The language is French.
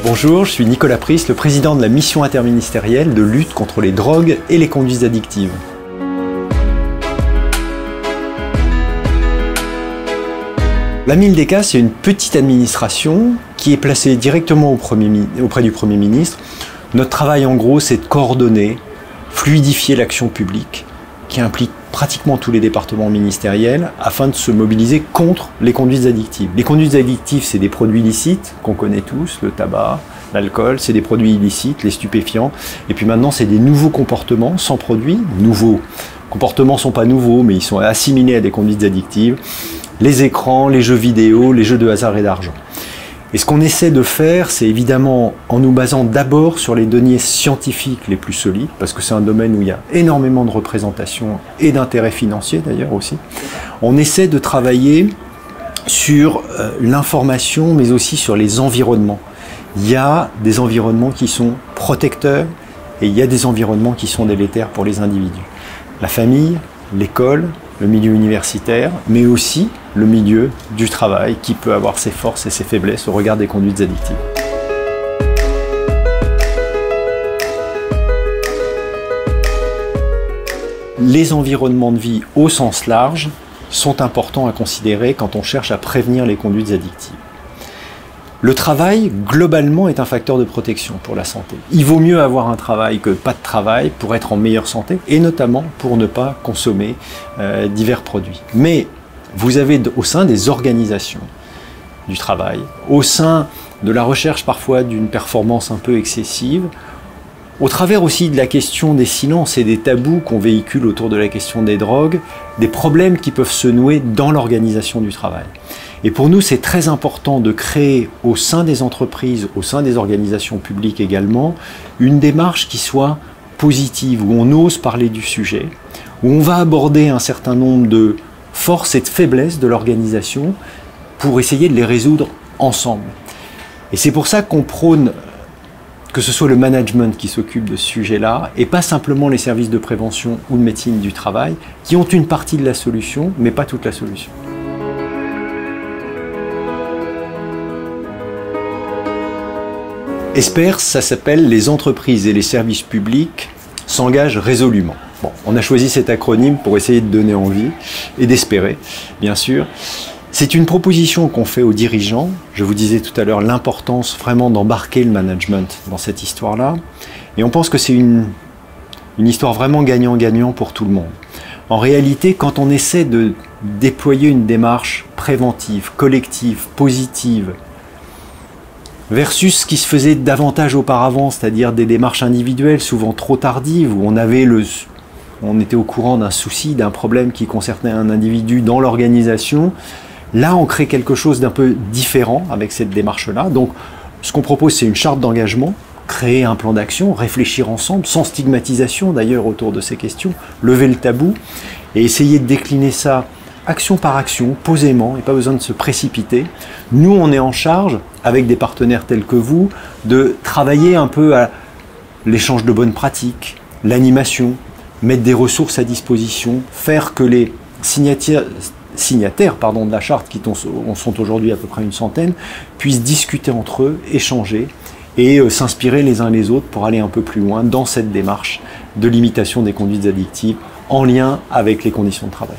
Bonjour, je suis Nicolas Price, le président de la mission interministérielle de lutte contre les drogues et les conduites addictives. La Mildeka, c'est une petite administration qui est placée directement auprès du Premier ministre. Notre travail, en gros, c'est de coordonner, fluidifier l'action publique, qui implique pratiquement tous les départements ministériels, afin de se mobiliser contre les conduites addictives. Les conduites addictives, c'est des produits illicites, qu'on connaît tous, le tabac, l'alcool, c'est des produits illicites, les stupéfiants. Et puis maintenant, c'est des nouveaux comportements sans produits, nouveaux. Les comportements ne sont pas nouveaux, mais ils sont assimilés à des conduites addictives. Les écrans, les jeux vidéo, les jeux de hasard et d'argent. Et ce qu'on essaie de faire, c'est évidemment en nous basant d'abord sur les données scientifiques les plus solides, parce que c'est un domaine où il y a énormément de représentation et d'intérêts financiers d'ailleurs aussi. On essaie de travailler sur l'information, mais aussi sur les environnements. Il y a des environnements qui sont protecteurs et il y a des environnements qui sont délétères pour les individus. La famille, l'école, le milieu universitaire, mais aussi le milieu du travail qui peut avoir ses forces et ses faiblesses au regard des conduites addictives. Les environnements de vie au sens large sont importants à considérer quand on cherche à prévenir les conduites addictives. Le travail, globalement, est un facteur de protection pour la santé. Il vaut mieux avoir un travail que pas de travail pour être en meilleure santé, et notamment pour ne pas consommer divers produits. Mais vous avez au sein des organisations du travail, au sein de la recherche parfois d'une performance un peu excessive, au travers aussi de la question des silences et des tabous qu'on véhicule autour de la question des drogues, des problèmes qui peuvent se nouer dans l'organisation du travail. Et pour nous, c'est très important de créer au sein des entreprises, au sein des organisations publiques également, une démarche qui soit positive, où on ose parler du sujet, où on va aborder un certain nombre de forces et de faiblesses de l'organisation pour essayer de les résoudre ensemble. Et c'est pour ça qu'on prône que ce soit le management qui s'occupe de ce sujet-là, et pas simplement les services de prévention ou de médecine du travail, qui ont une partie de la solution, mais pas toute la solution. ESPER, ça s'appelle « Les entreprises et les services publics s'engagent résolument ». Bon, on a choisi cet acronyme pour essayer de donner envie et d'espérer, bien sûr. C'est une proposition qu'on fait aux dirigeants. Je vous disais tout à l'heure l'importance vraiment d'embarquer le management dans cette histoire-là. Et on pense que c'est une histoire vraiment gagnant-gagnant pour tout le monde. En réalité, quand on essaie de déployer une démarche préventive, collective, positive, versus ce qui se faisait davantage auparavant, c'est-à-dire des démarches individuelles, souvent trop tardives, où on était au courant d'un souci, d'un problème qui concernait un individu dans l'organisation. Là, on crée quelque chose d'un peu différent avec cette démarche-là. Donc, ce qu'on propose, c'est une charte d'engagement, créer un plan d'action, réfléchir ensemble, sans stigmatisation d'ailleurs autour de ces questions, lever le tabou et essayer de décliner ça action par action, posément, et pas besoin de se précipiter. Nous, on est en charge, avec des partenaires tels que vous, de travailler un peu à l'échange de bonnes pratiques, l'animation, mettre des ressources à disposition, faire que les signataires de la charte, qui sont aujourd'hui à peu près une centaine, puissent discuter entre eux, échanger et s'inspirer les uns les autres pour aller un peu plus loin dans cette démarche de limitation des conduites addictives en lien avec les conditions de travail.